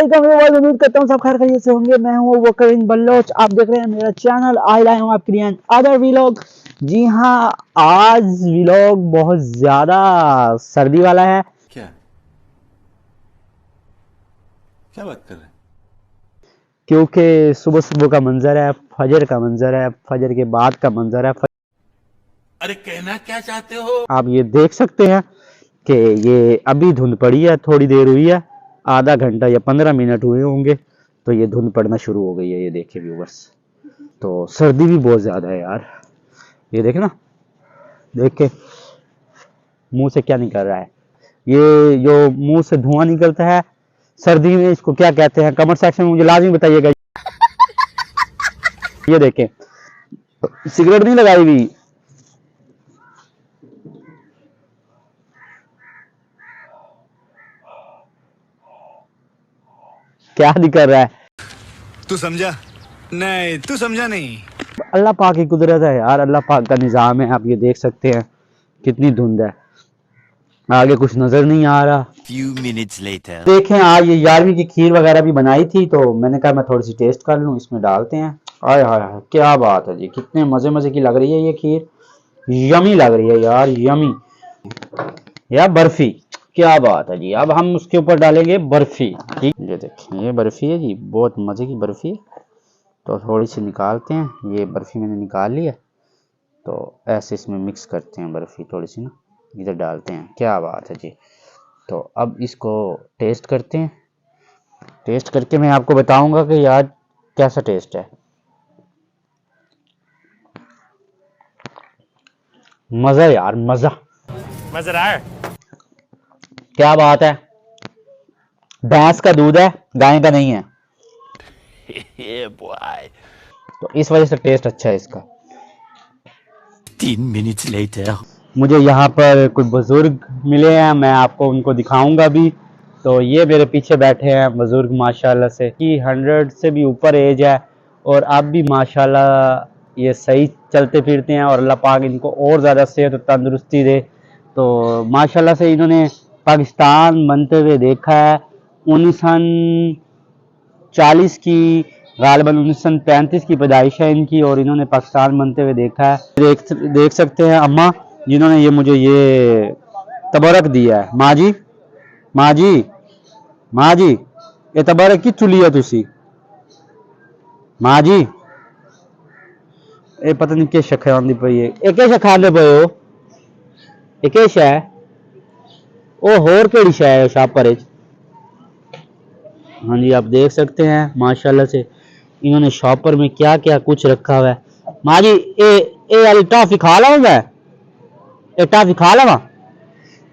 वालेकुम व्यूअर्स, उम्मीद करता हूँ सब खैर खैरियत से होंगे। मैं हूँ वकरीन बल्लोच, आप देख रहे हैं मेरा चैनल। आज लाया हूँ आपके लिए अदर व्लॉग। जी हाँ, आज व्लॉग बहुत ज़्यादा सर्दी वाला है। क्या क्या बात कर रहे हैं? क्योंकि सुबह सुबह का मंजर है, फजर का मंजर है, फजर के बाद का मंजर है। अरे कहना क्या चाहते हो? आप ये देख सकते हैं कि ये अभी धुंध पड़ी है, थोड़ी देर हुई है, आधा घंटा या 15 मिनट हुए होंगे तो ये धुंध पड़ना शुरू हो गई है। ये देखिए व्यूअर्स, तो सर्दी भी बहुत ज़्यादा है यार। ये देख ना, देख के मुंह से क्या निकल रहा है। ये जो मुंह से धुआं निकलता है सर्दी में, इसको क्या कहते हैं? कमेंट सेक्शन में मुझे लाजमी बताइएगा। ये देखें, सिगरेट नहीं लगाई हुई, क्या दिक्कत रहा है? तू समझा नहीं, तू समझा नहीं। अल्लाह पाक की कुदरत है यार, अल्लाह पाक का निज़ाम है। आप ये देख सकते हैं कितनी धुंध है, आगे कुछ नजर नहीं आ रहा। Few minutes later. देखें, आज ये 11वीं की खीर वगैरह भी बनाई थी तो मैंने कहा मैं थोड़ी सी टेस्ट कर लूँ, इसमें डालते हैं। आय हाय हाय, क्या बात है जी, कितने मजे मजे की लग रही है ये खीर। यमी लग रही है यार, यमी। या बर्फी, क्या बात है जी। अब हम उसके ऊपर डालेंगे बर्फी। ठीक, ये देखें, ये बर्फी है जी, बहुत मजे की बर्फी है। तो थोड़ी सी निकालते हैं, ये बर्फी मैंने निकाल ली है, तो ऐसे इसमें मिक्स करते हैं बर्फी थोड़ी सी ना, इधर डालते हैं। क्या बात है जी। तो अब इसको टेस्ट करते हैं, टेस्ट करके मैं आपको बताऊंगा कि यार कैसा टेस्ट है। मजा यार, मजा मजा आ रहा है? क्या बात है। भैंस का दूध है, गाय का नहीं है, Yeah, boy. तो इस वजह से टेस्ट अच्छा है इसका। 10 minutes later. मुझे यहाँ पर कुछ बुजुर्ग मिले हैं, मैं आपको उनको दिखाऊंगा भी। तो ये मेरे पीछे बैठे हैं बुजुर्ग, माशाल्लाह से कि 100 से भी ऊपर एज है, और अब भी माशाल्लाह ये सही चलते फिरते हैं, और अल्लाह पाक इनको और ज़्यादा सेहत और तंदुरुस्ती दे। तो माशाल्लाह से इन्होंने पाकिस्तान बनते हुए देखा है। 1940 की, गालिबन 1935 की पैदाइश है इनकी, और इन्होंने पाकिस्तान बनते हुए देखा है। देख सकते हैं अम्मा जिन्होंने ये मुझे ये तबरक दिया है। माँ जी, माँ जी, माँ जी, ये तबरक की चुली है तुसी? माँ जी, ये पता नहीं किस खांदी पई है, ये किस खांदे पे हो? ये किस है? ओ होर केड़ी शै है छापर च? हाँ जी, आप देख सकते हैं माशाल्लाह से इन्होंने शॉपर में क्या क्या कुछ रखा हुआ है। माँ जी, ये वाली टॉफी खा लूँ मैं? ये टॉफी खा लवा?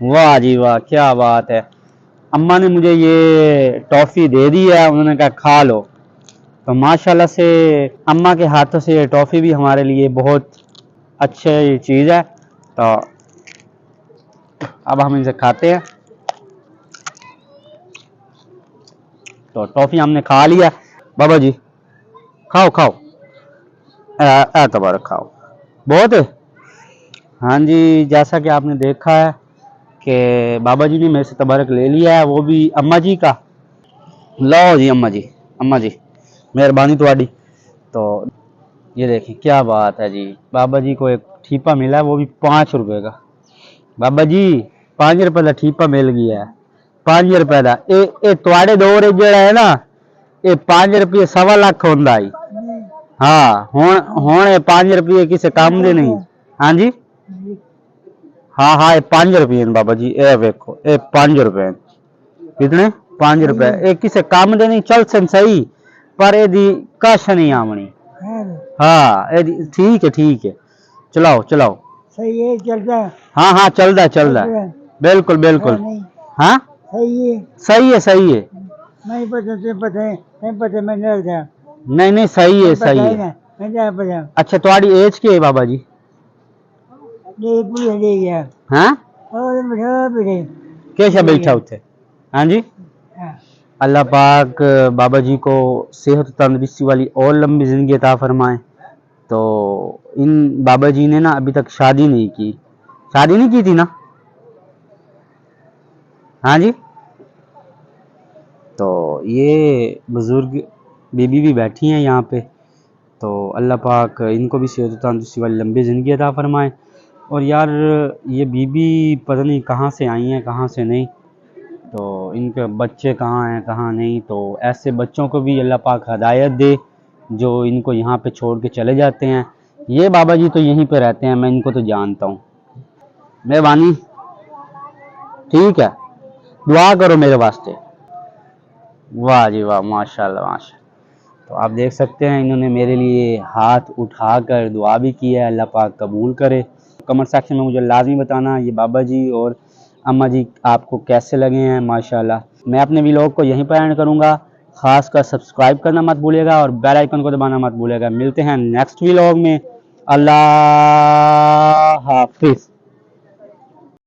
वाह जी वाह, क्या बात है। अम्मा ने मुझे ये टॉफी दे दी है, उन्होंने कहा खा लो। तो माशाल्लाह से अम्मा के हाथों से ये टॉफी भी हमारे लिए बहुत अच्छी चीज़ है। तो अब हम इसे खाते हैं। तो टॉफी हमने खा लिया। बाबा जी खाओ खाओ, तबारक खाओ, बहुत है। हाँ जी, जैसा कि आपने देखा है कि बाबा जी ने मेरे से तबारक ले लिया है, वो भी अम्मा जी का। लो जी अम्मा जी, अम्मा जी मेहरबानी थोड़ी। तो ये देखिए क्या बात है जी, बाबा जी को एक ठीपा मिला है, वो भी 5 रुपए का। बाबा जी 5 रुपए का ठीपा मिल गया है, 5 रुपए का। ये थोड़े दौर जड़ा है ना, ये 5 रुपये 1.25 लाख होंदा है। हाँ, हुण ये 5 रुपये किसी काम दे नहीं। हाँ जी, हाँ हाँ, ये 5 रुपये बाबा जी, ये देखो ये 5 रुपए। कितने? 5 रुपए। ये किसी काम दे नहीं, चल सन सही, पर यदि कश नहीं आमनी। हाँ ठीक है, ठीक है, चलाओ चलाओ। सही है, चलता है। हाँ हाँ, चलता है, चलता है, बिल्कुल बिल्कुल। हाँ सही है, सही है, सही है। नहीं पता, पता है, नहीं पता, मैं नहीं नहीं, सही है, सही है। अच्छा, तुम्हारी एज क्या है बाबा जी? हाँ, कैसा बैठा उठे? हाँ जी, अल्लाह पाक बाबा जी को सेहत तंदुरुस्ती वाली और लंबी जिंदगी अता फरमाए। तो इन बाबा जी ने ना अभी तक शादी नहीं की, शादी नहीं की थी ना? हाँ जी, तो ये बुज़ुर्ग बीबी भी बैठी हैं यहाँ पे, तो अल्लाह पाक इनको भी सेहत तंदुरुस्ती वाली लंबी ज़िंदगी अता फरमाए। और यार ये बीबी पता नहीं कहाँ से आई हैं कहाँ से नहीं, तो इनके बच्चे कहाँ हैं कहाँ नहीं, तो ऐसे बच्चों को भी अल्लाह पाक हदायत दे जो इनको यहाँ पे छोड़ के चले जाते हैं। ये बाबा जी तो यहीं पे रहते हैं, मैं इनको तो जानता हूँ। मेहरबानी, ठीक है, दुआ करो मेरे वास्ते। वाह जी वाह, माशाल्लाह माशाल्लाह। तो आप देख सकते हैं इन्होंने मेरे लिए हाथ उठाकर दुआ भी की है, अल्लाह पाक कबूल करे। कमेंट सेक्शन में मुझे लाजमी बताना ये बाबा जी और अम्मा जी आपको कैसे लगे हैं। माशाल्लाह, मैं अपने व्लॉग को यहीं पर एंड करूँगा। ख़ास कर सब्सक्राइब करना मत भूलिएगा और बेल आइकन को दबाना मत भूलिएगा। मिलते हैं नेक्स्ट व्लॉग में। अल्लाह हाफिज़।